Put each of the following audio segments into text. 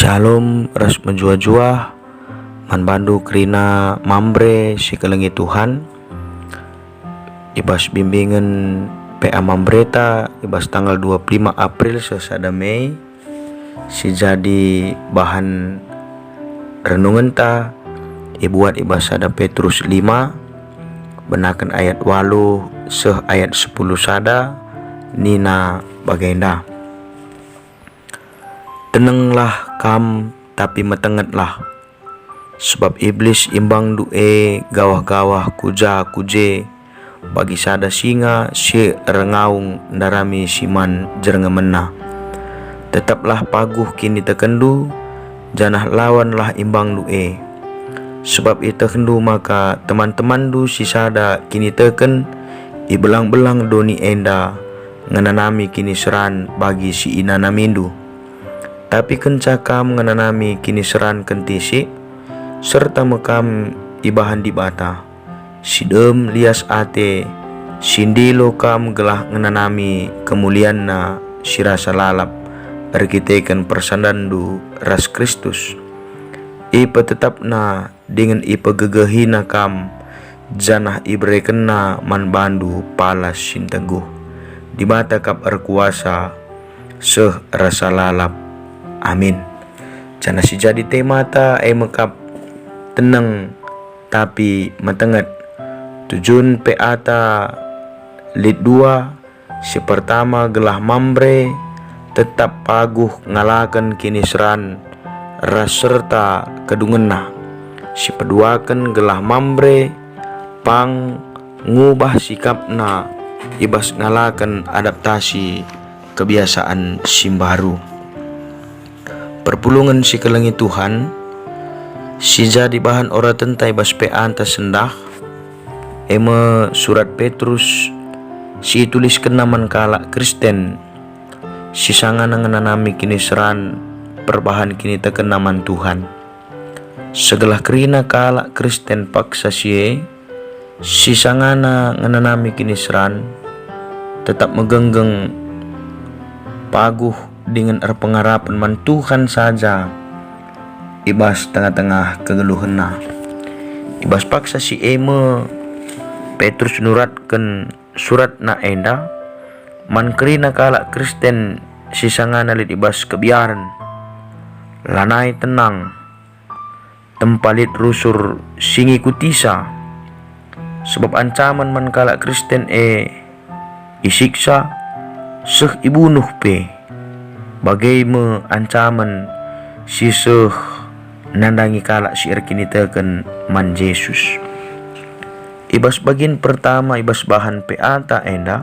Shalom ras menjua-jua man bandu kerina mambre si kelengi Tuhan ibas bimbingan PA Mambreta ibas tanggal 25 April sesada Mei si jadi bahan renungan ta ibuat ibas ada Petrus 5 benakan ayat 8 seh ayat 10 sada nina bagenda. Tenanglah kam tapi metengetlah, sebab iblis imbang du'e gawah-gawah kuja kuje bagi sada singa si rengaung darami siman jerengemena. Tetaplah paguh kini tekendu, janah lawanlah imbang du'e, sebab ita kendu maka teman-teman du si sada kini teken ibelang-belang doni enda ngenanami kini seran bagi si inanamindu. Tapi kencakam ngenanami kini seran kentisi serta mekam ibahan di bata sidem lias ate sindilo kam gelah ngenanami kemulian na sirasa lalap erkiteken persandandu ras Kristus ipa tetap na dengan ipa gegehina kam janah ibrekena man bandu palas sinteguh di bata kap erkuasa seh rasa lalap. Amin. Jana si jadi temata mekap tenang tapi metenget tujuan peata lid 2 si pertama gelah mambre tetap paguh ngalakan kini seran ras serta kedungena si peduakan gelah mambre pang ngubah sikapna ibas ngalakan adaptasi kebiasaan simbaru. Perpulungan si kelengi Tuhan si jadi bahan ora tentai bas peanta sendah surat Petrus si tulis kenaman kala Kristen si sangan ngenanami kini seran perbahan kini tekenaman Tuhan segelah kerina kala Kristen paksa si sangana ngenanami kini seran tetap megenggeng paguh dengan pengharapan man Tuhan saja ibas tengah-tengah kegeluhena ibas paksa si Petrus nuratkan surat na enda man kerina kala Kristen si sangana lid ibas kebiaran lanai tenang tempalit rusur singi kutisa sebab ancaman man kala Kristen isiksa seh ibunuh pe bagai me ancaman si seh nandangi kala si erkini teken man Yesus ibas bagian pertama ibas bahan peata enda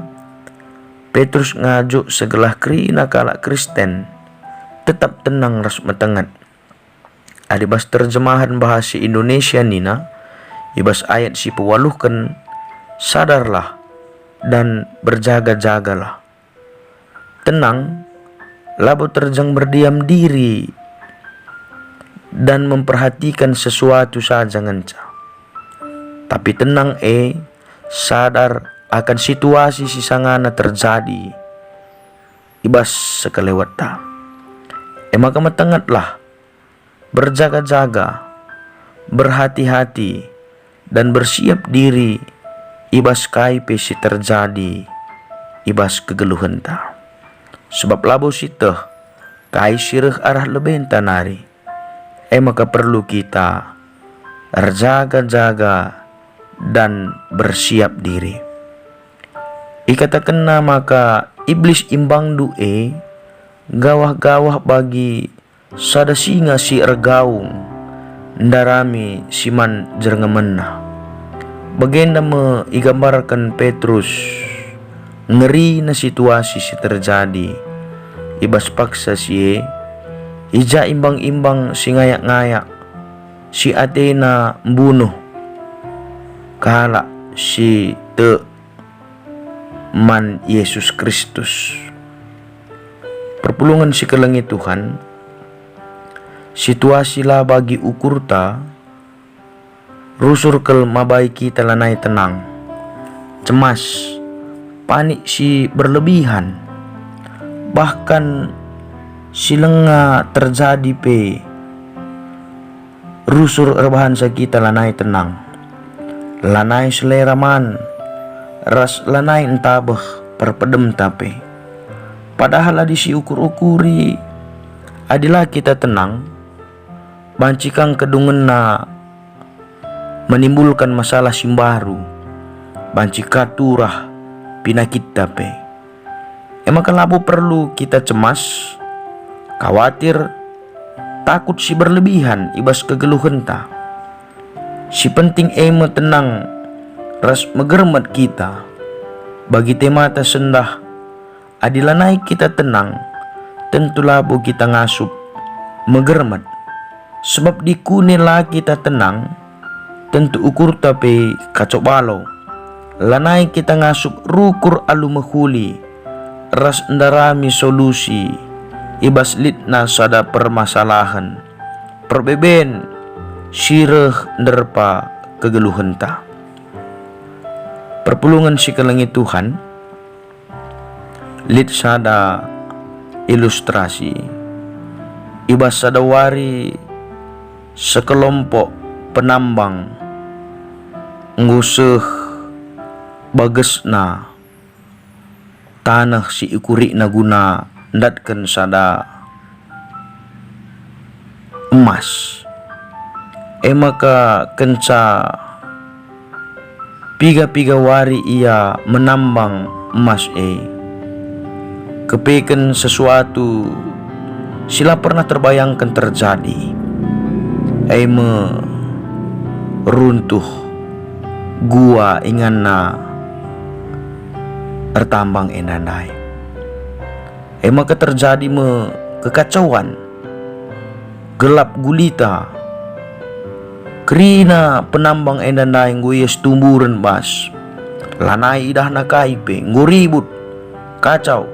Petrus ngajuk segelah kerina kala Kristen tetap tenang ras metengat adibas terjemahan bahasa Indonesia nina ibas ayat si pewaluhkan sadarlah dan berjaga-jagalah tenang labo terjang berdiam diri dan memperhatikan sesuatu saja ngenca tapi tenang sadar akan situasi si sangana terjadi ibas sekelewat ta maka metengatlah berjaga-jaga berhati-hati dan bersiap diri ibas kaipe si terjadi ibas kegeluhan ta sebab labo siteh kai sireh arah lebenta nari maka perlu kita berjaga-jaga dan bersiap diri ikata kena maka iblis imbang du'e gawah-gawah bagi sada singa si ergaung ndarami siman jerengemena bagenda me igambarkan Petrus ngeri na situasi si terjadi ibas paksa si ija imbang-imbang si ngayak-ngayak si Athena mbunuh kala si te man Yesus Kristus. Perpulungan si kelengi Tuhan situasi lah bagi ukur ta rusur kel mabai kita lanai tenang cemas panik si berlebihan bahkan silang terjadi pe rusur rebahan kita lanai tenang, lanai selera man, ras lanai entabah perpedem tape. Padahal adi si ukur-ukuri adilah kita tenang, bancikang kedungen menimbulkan masalah simbaru, bancika turah pinakit tape. Emang kenapa perlu kita cemas, khawatir, takut si berlebihan ibas kegeluhan ta. Si penting tenang, ras megermat kita. Bagi temata sendah, adila naik kita tenang, tentu labo kita ngasup, megermat. Sebab dikunila kita tenang, tentu ukur tapi kacau balau. Lanai kita ngasup rukur alu mehuli, ras ndarami solusi, ibas litna sada permasalahan, perbeben, sireh nderpa kegeluhan ta. Perpulungan si kelengi Tuhan, lit sada ilustrasi, ibas sada wari sekelompok penambang nguseh bagesna tanah si ikuri na guna ndatken sada emas. Maka kenca piga-piga wari ia menambang emas kepeken sesuatu sila pernah terbayangkan terjadi. Runtuh gua ingan tertambang enandai. Maka terjadi kekacauan, gelap gulita, kerina penambang enandai nguyes tumburan bas, lanai idah nakaipe nguribut kacau.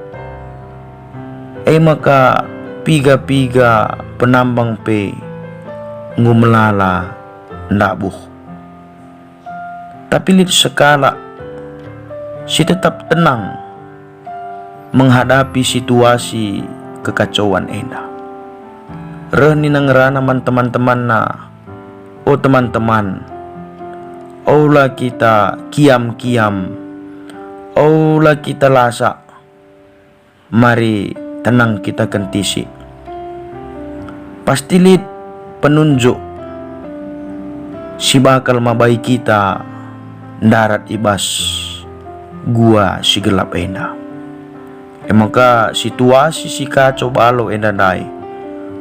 Maka piga-piga penambang pe ngumelala ndabuh. Tapi lit sekala si tetap tenang menghadapi situasi kekacauan enda. Rehni nangrana teman-teman oh teman-teman, oulah kita kiam-kiam, oulah kita lasak, mari tenang kita kentisi. Pasti lit penunjuk si bakal mabai kita darat ibas gua si gelap enda. Maka situasi si kacau balau enda dai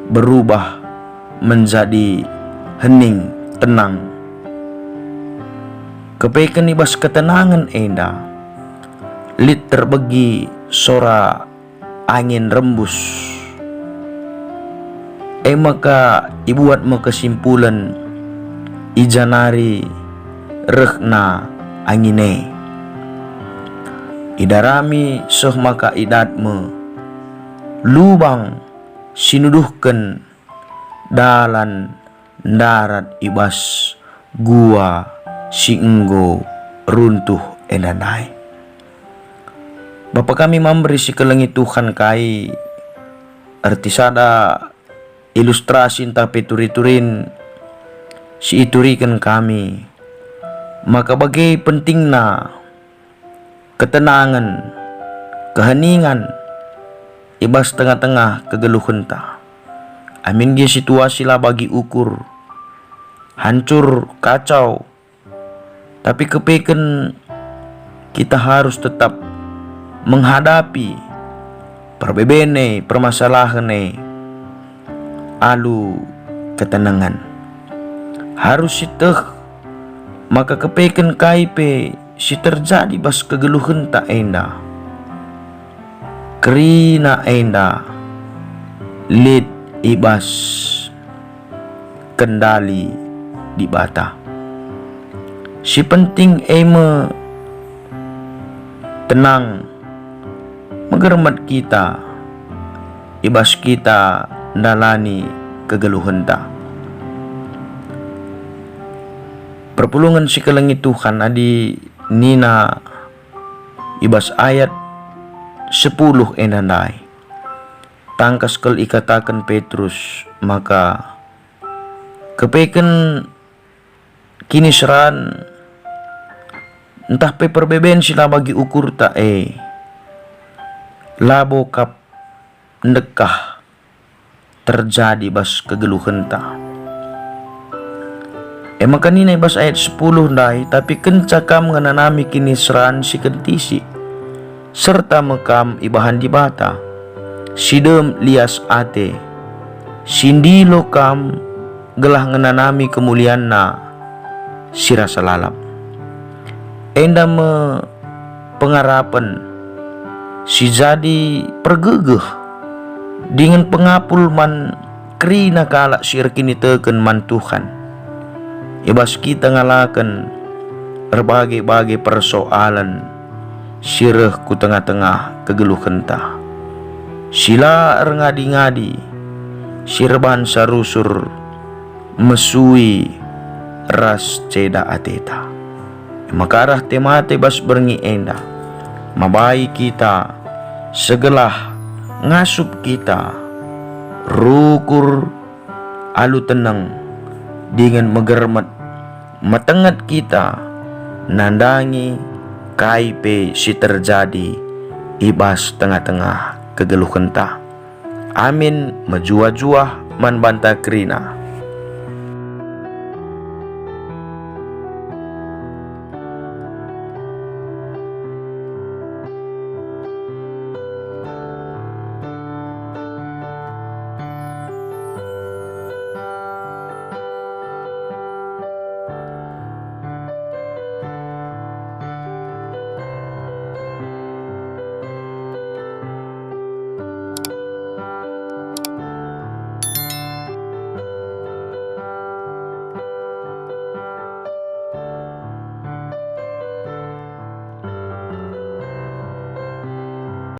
berubah menjadi hening tenang. Kepeken ibas ketenangan enda, lit terbegi sora angin rembus. Maka ibuat kesimpulan ijanari rehna angine. Idarami seh maka idatme lubang sinuduhkan dalan darat ibas gua si enggo runtuh endanai. Bapa kami memberi si kelengi Tuhan kai arti sada ilustrasi entah peturi-turin si iturikan kami. Maka bagai pentingna ketenangan, keheningan ibas tengah-tengah kegeluhan ta. Amin dia situasi lah bagi ukur hancur kacau, tapi kepeken kita harus tetap menghadapi perbebene permasalahan alu ketenangan harus siteh. Maka kepeken kaipe si terjadi bas kegeluhan tak enda, kerina enda lit ibas kendali di bata. Si penting tenang megermat kita ibas kita ndalani kegeluhan ta. Perpulungan si kelengi Tuhan adi nina ibas ayat 10 endandai. tangkas kel ikatakan Petrus, maka kepeken kini seran entah pe perbeben sila bagi ukur ta labo kap ndekah terjadi bas kegeluhan ta. Maka nina bas ayat 10 dai, tapi kencakam ngananami kini seran si kentisi serta mekam ibahan di bata sidem lias ate sindi lokam gelah ngananami kemuliaan na sirasa lalap. Enda me pengarapan si jadi pergegeh dengan pengapul man krina kalak sir kini teken man Tuhan. Ibas kita ngalakan berbagai-bagai persoalan sireh ku tengah-tengah kegeluhan ta. Sila ngadi-ngadi sirban sarusur mesui ras ceda ateta. Makarah temate bas berngi enda mabai kita segelah ngasup kita rukur alu tenang dengan megermet metengat kita nandangi kaipe si terjadi ibas tengah-tengah kegeluhan ta. Amin, menjua-jua man banta krina.